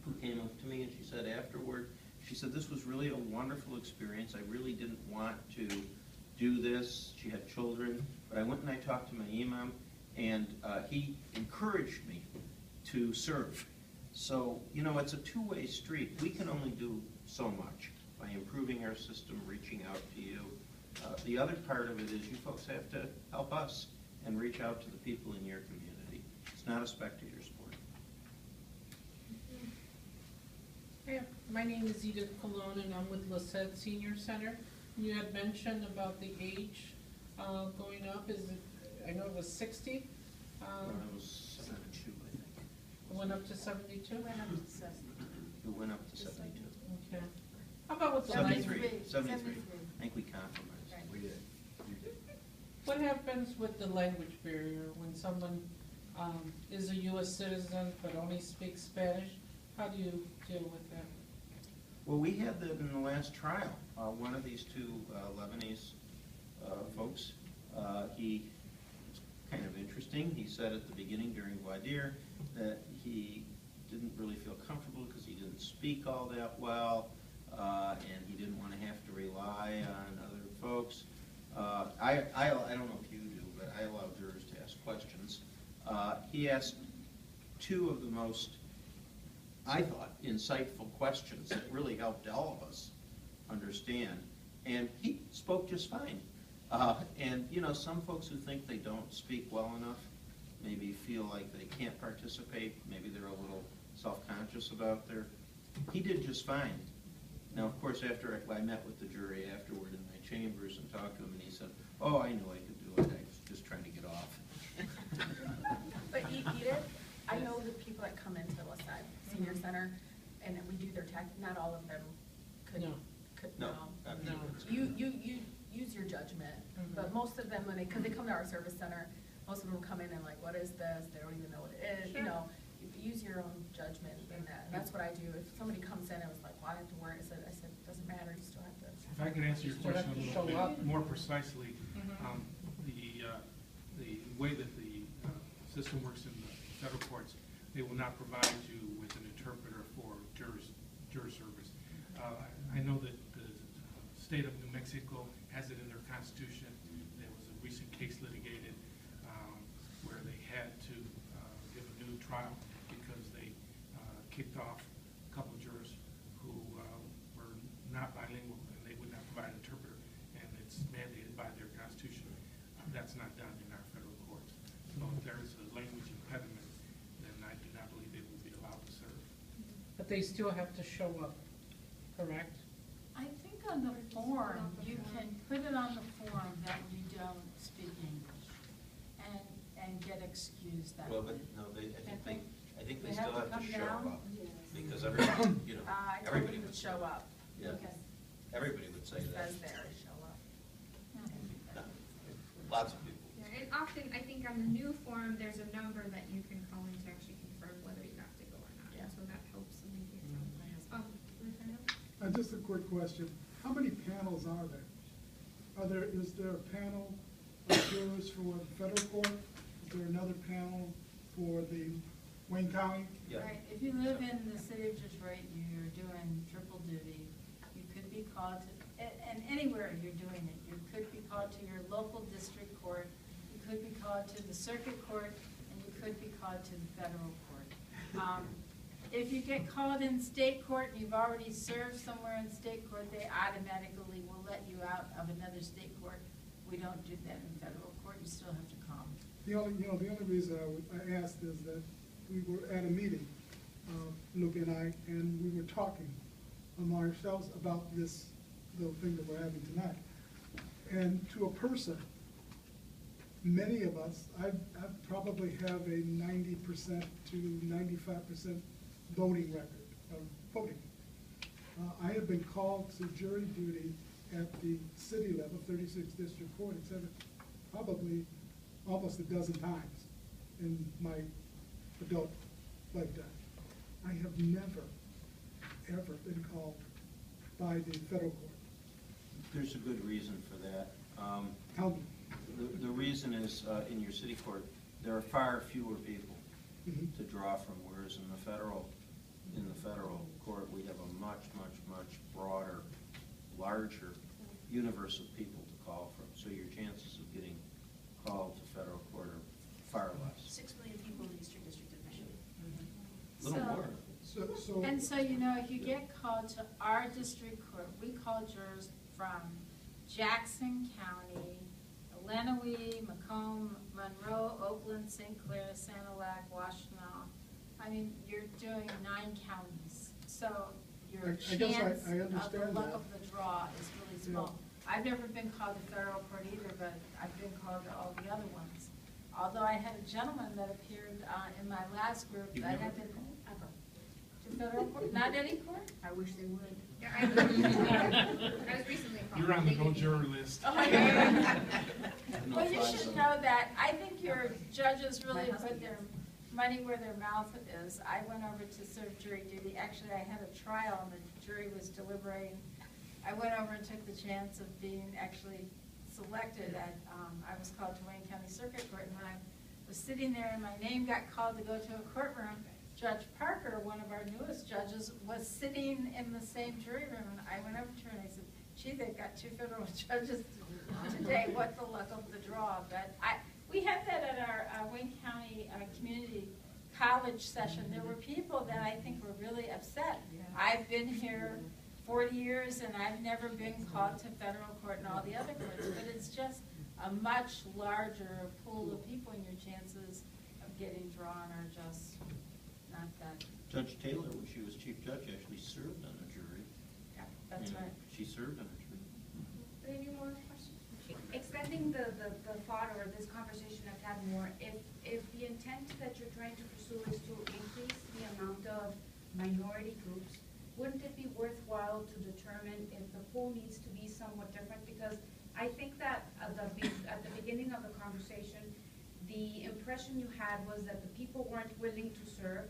who came up to me and she said afterward, she said, this was really a wonderful experience. I really didn't want to do this. She had children, but I went and I talked to my imam, and he encouraged me to serve. So, you know, it's a two-way street. We can only do so much by improving our system, reaching out to you. The other part of it is you folks have to help us and reach out to the people in your community. It's not a spectator sport. Hey, my name is Edith Colon, and I'm with Lissette Senior Center. You had mentioned about the age going up. Is it? I know it was 60. It was 72, I think. It went up to 72. Went up to 70. It went up to 72. Okay. How about with the 73. language? 73. I think we compromised. Right. We did. What happens with the language barrier when someone is a U.S. citizen but only speaks Spanish? How do you deal with that? Well, we had that in the last trial. One of these 2 Lebanese folks, he was kind of interesting. He said at the beginning during voir dire that he didn't really feel comfortable because he didn't speak all that well, and he didn't want to have to rely on other folks. I don't know if you do, but I allow jurors to ask questions. He asked 2 of the most, I thought, insightful questions that really helped all of us understand. And he spoke just fine. And, you know, some folks who think they don't speak well enough maybe feel like they can't participate. Maybe they're a little self-conscious about their... He did just fine. Now, of course, after I met with the jury afterward in my chambers and talked to him, and he said, oh, I knew I could do it. I was just trying to get off. But Edith, I know the people that come into Lissette Senior Center, and we do their tech, not all of them could, No. No. No. You use your judgment, but most of them, because they come to our service center, most of them come in and like, what is this? They don't even know what it is, you know. Use your own judgment in that, and that's what I do. If somebody comes in and was like, well, I have to worry, I said, it doesn't matter, you still have to. If I can answer your Still have question to a show little up. bit more precisely, the way that the system works in the federal courts, they will not provide you with an interpreter for juror service. I know that the state of New Mexico has it in their constitution. There was a recent case litigated where they had to give a new trial because they kicked off a couple of jurors who were not bilingual and they would not provide an interpreter, and it's mandated by their constitution. That's not done in our federal courts. So if there is a language impediment, then I do not believe they will be allowed to serve. But they still have to show up, correct? I think on the form, you can put it on the form that you don't speak English and get excused that Well, way. but no, I think they They still have to have to come show down? up. Because everybody, you know, I told everybody them would to show up. Yeah, everybody would say It that. says there to show up. No, lots of people. Yeah, and often, I think on the new form, there's a number that you can call in to actually confirm whether you have to go or not. Yeah. So that helps alleviate some. Rafael? Just a quick question. How many panels are there? Is there a panel of jurors for the federal court? Is there another panel for the Wayne County? Yeah. Right, if you live in the city of Detroit, you're doing triple duty, you could be called to, and anywhere you're doing it, you could be called to your local district court, you could be called to the circuit court, and you could be called to the federal court. if you get called in state court and you've already served somewhere in state court, they automatically will let you out of another state court. We don't do that in federal court, you still have to come. The only reason I asked is that we were at a meeting, Luke and I, and we were talking among ourselves about this little thing that we're having tonight. And to a person, many of us, I probably have a 90% to 95% voting record of voting. I have been called to jury duty at the city level, 36th District Court, etc., probably almost a dozen times in my adult lifetime. I have never, ever been called by the federal court. There's a good reason for that. Tell me. The reason is, in your city court, there are far fewer people Mhm. to draw from, whereas in the federal court, we have a much, much, much broader, larger universe of people to call from. So your chances of getting called to federal court are far less. 6 million people in the Eastern District of Michigan. A little So- more. And so, if you get called to our district court, we call jurors from Jackson County, Lenawee, Macomb, Monroe, Oakland, St. Clair, Sanilac, Washtenaw. I mean, you're doing 9 counties, so your I guess chance I of the understand luck that. of the draw is really small. I've never been called to federal court either, but I've been called to all the other ones. Although I had a gentleman that appeared in my last group You've that never- had been to federal court, not any court? I wish they would. Yeah, I was recently called. You're on the They no didn't- juror list. Well, you should know that. I think your judges really put their money where their mouth is. I went over to serve jury duty. Actually, I had a trial and the jury was deliberating. I went over and took the chance of being actually selected at, I was called to Wayne County Circuit Court, and when I was sitting there and my name got called to go to a courtroom, Judge Parker, one of our newest judges, was sitting in the same jury room, and I went over to her and I said, gee, they've got 2 federal judges today, what the luck of the draw. But we had that at our Wayne County Community College session. There were people that I think were really upset. I've been here 40 years and I've never been called to federal court and all the other courts, but it's just a much larger pool of people, and your chances of getting drawn are just not that. Judge Taylor, when she was chief judge, actually served on a jury. Yeah, that's Yeah, right. She served on a jury. Any more questions? Extending the thought or this conversation a tad more, if the intent that you're trying to pursue is to increase the amount of minority groups, wouldn't it be worthwhile to determine if the pool needs to be somewhat different? Because I think that at the beginning of the conversation, the impression you had was that the people weren't willing to serve,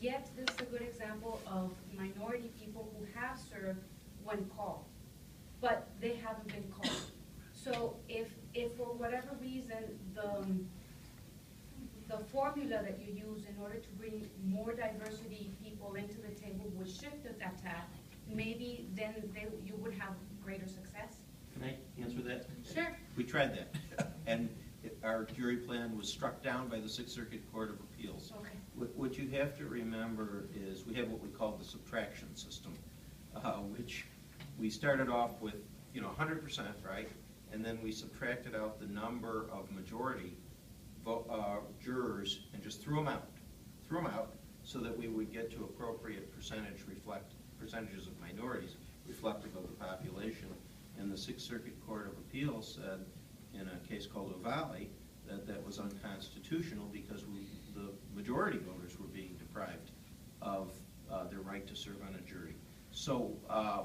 yet this is a good example of minority people who have served when called, but they haven't been called. So if for whatever reason the formula that you use in order to bring more diversity people into the table would shift at that tab, maybe then you would have greater success. Can I answer that? Sure. We tried that, and our jury plan was struck down by the Sixth Circuit Court of Appeals. Okay. What you have to remember is we have what we call the subtraction system, which we started off with, 100%, right? And then we subtracted out the number of majority jurors and just threw them out so that we would get to appropriate percentages of minorities reflective of the population. And the Sixth Circuit Court of Appeals said in a case called O'Valley that was unconstitutional because the majority voters were being deprived of their right to serve on a jury. So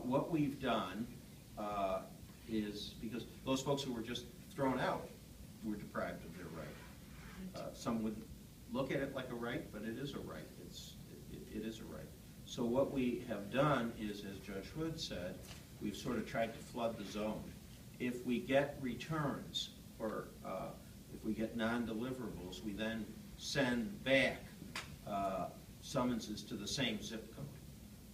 what we've done is, because those folks who were just thrown out were deprived of their right. Some would look at it like a right, but it is a right. It is a right. So what we have done is, as Judge Hood said, we've sort of tried to flood the zone. If we get returns or if we get non-deliverables, we then send back summonses to the same zip code.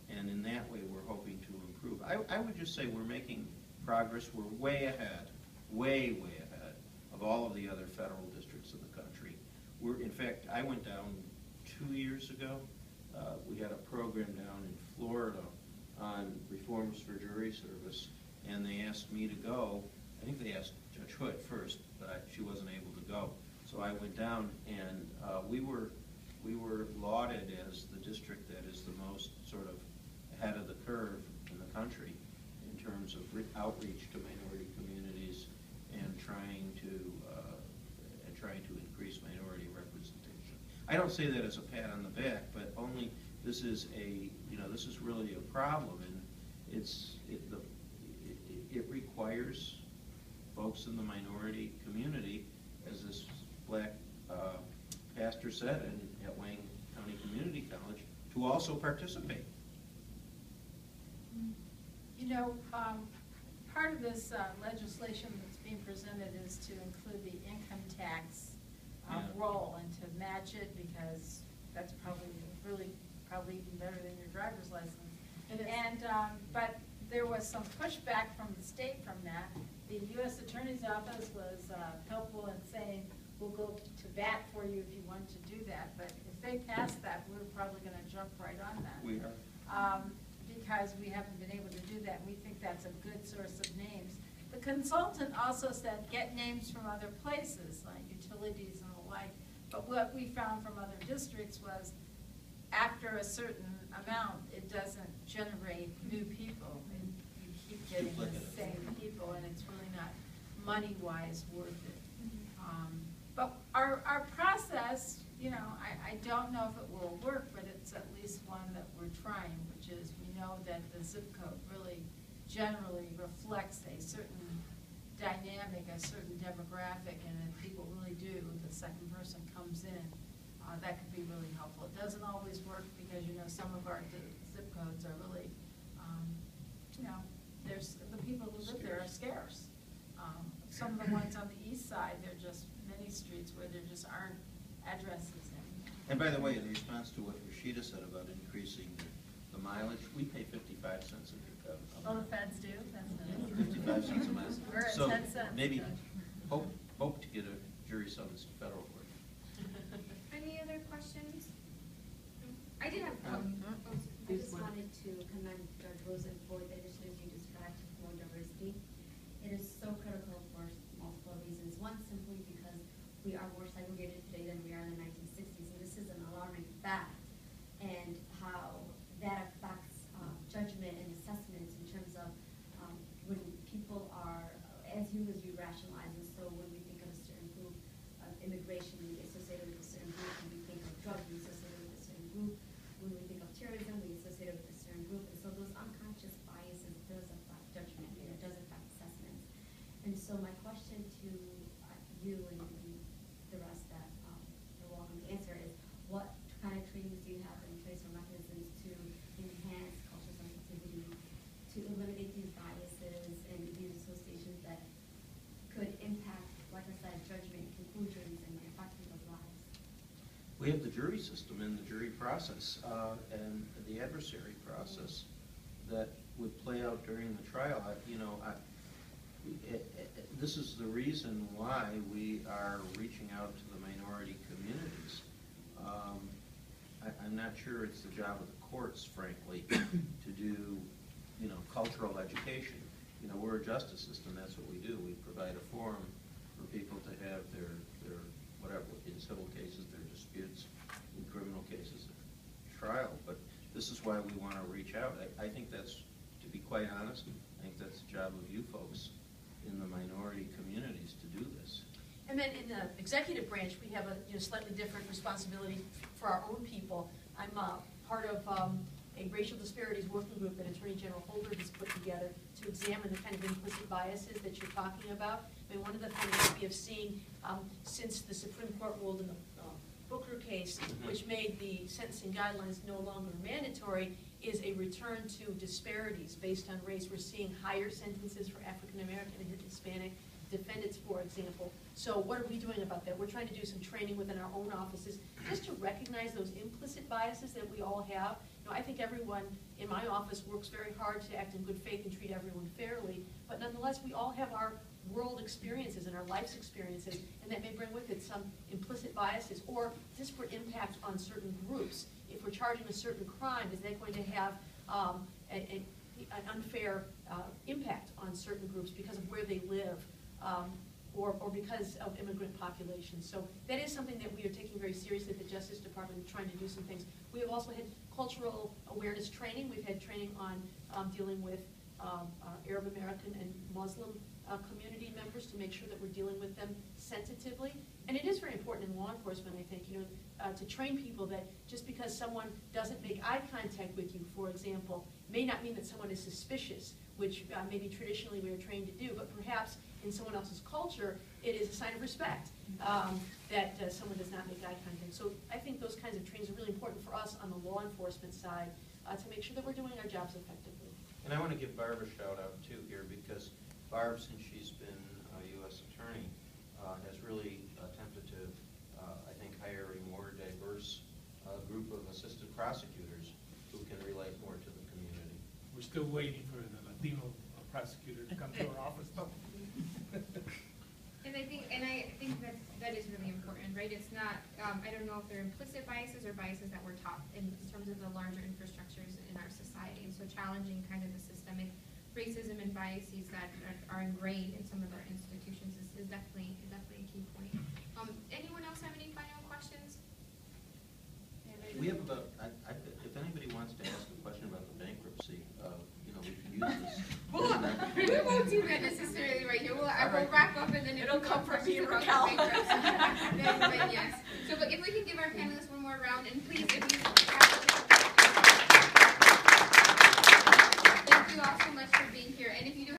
And in that way, we're hoping to improve. I would just say we're making progress. We're way ahead, way ahead of all of the other federal districts of the country. In fact, I went down 2 years ago we had a program down in Florida on reforms for jury service, and they asked me to go. I think they asked Judge Hood first, but she wasn't able to go. So I went down, and we were lauded as the district that is the most sort of ahead of the curve in the country in terms of outreach to minority communities and trying to increase minority representation. I don't say that as a pat on the back, but only this is really a problem, and it requires folks in the minority community, as this black pastor said at Wayne County Community College, to also participate. You know, part of this legislation that's being presented is to include the income tax roll and to match it, because that's probably even better than your driver's license. And but there was some pushback from the state from that. The U.S. Attorney's Office was helpful in saying, we'll go to bat for you if you want to do that. But if they pass that, we're probably going to jump right on that. We are. Because we haven't been able to do that. We think that's a good source of names. The consultant also said, get names from other places, like utilities and the like. But what we found from other districts was, after a certain amount, it doesn't generate new people. And you keep getting the same people, and it's really not money-wise worth it. But our process, you know, I don't know if it will work, but it's at least one that we're trying, which is we know that the zip code really generally reflects a certain dynamic, a certain demographic, and if people really do, the second person comes in, that could be really helpful. It doesn't always work because, you know, some of our zip codes are really, you know, the people who live there are scarce. Some of the ones on the east side, they're just many streets where there just aren't addresses in. And by the way, in response to what Rashida said about increasing the mileage, we pay 55 cents a mile. All the feds do, that's nice. 55 cents a mile. We're at So 10 cents. maybe Judge. hope to get a jury summons to federal court. Any other questions? I did have one. I just wanted to commend Judge Rosen for the initiatives you described to promote diversity. It is so critical for multiple reasons. One, simply because we are more segregated today than we are in the 1960s, and this is an alarming fact, and how that affects judgment and assessments in terms of when people are, as you rationalize, and so when we think of a certain group of immigration, we associate it with a certain group. When we think of drugs, we associate it with a certain group. When we think of terrorism, we associate it with a certain group. And so those unconscious biases does affect judgment, and it does affect assessments. And so my question to you and the rest that you're welcome to answer is, what kind of trainings do you have in place or mechanisms to enhance cultural sensitivity, to eliminate these biases and these associations that could impact, like I said, judgment, conclusions, and affect people's lives? We have the jury system and the jury process and the adversary process that would play out during the trial. This is the reason why we are reaching out to the minority communities. I'm not sure it's the job of the courts, frankly, to do, you know, cultural education. You know, we're a justice system. That's what we do. We provide a forum for people to have their whatever, in civil cases, their disputes, in criminal cases, trial. But this is why we want to reach out. I think that's, to be quite honest, I think that's the job of you folks in the minority communities to do this. And then in the executive branch, we have a slightly different responsibility for our own people. I'm part of a racial disparities working group that Attorney General Holder has put together to examine the kind of implicit biases that you're talking about. I mean, one of the things that we have seen since the Supreme Court ruled in the Booker case, which made the sentencing guidelines no longer mandatory, is a return to disparities based on race. We're seeing higher sentences for African American and Hispanic defendants, for example. So what are we doing about that? We're trying to do some training within our own offices just to recognize those implicit biases that we all have. You know, I think everyone in my office works very hard to act in good faith and treat everyone fairly, but nonetheless, we all have our world experiences and our life's experiences, and that may bring with it some implicit biases or disparate impact on certain groups. if we're charging a certain crime, is that going to have an unfair impact on certain groups because of where they live, or because of immigrant populations. So that is something that we are taking very seriously at the Justice Department, trying to do some things. We have also had cultural awareness training. We've had training on dealing with Arab American and Muslim community members to make sure that we're dealing with them sensitively. And it is very important in law enforcement, I think, to train people that just because someone doesn't make eye contact with you, for example, may not mean that someone is suspicious, which maybe traditionally we are trained to do, but perhaps in someone else's culture, it is a sign of respect that someone does not make eye contact. So I think those kinds of trainings are really important for us on the law enforcement side to make sure that we're doing our jobs effectively. And I want to give Barb a shout out too here, because Barb, since she's been a U.S. attorney, has really attempted to, I think, hire a more diverse group of assistant prosecutors who can relate more to the community. We're still waiting for the Latino prosecutor to come to our office, though. And I think that is really important, right? It's not, I don't know if they're implicit biases or biases that we're taught in terms of the larger infrastructures in our society. And so challenging kind of the systemic racism and biases that are ingrained in some of our institutions is definitely a key point. Anyone else have any final questions? We have about, if anybody wants to ask a question about the bankruptcy, we can use this. We won't do that necessarily right here. I will wrap up and then It'll come from me and Raquel. then yes. So, but if we can give our panelists one more round, and please, if you thank you all so much for being here. And if you do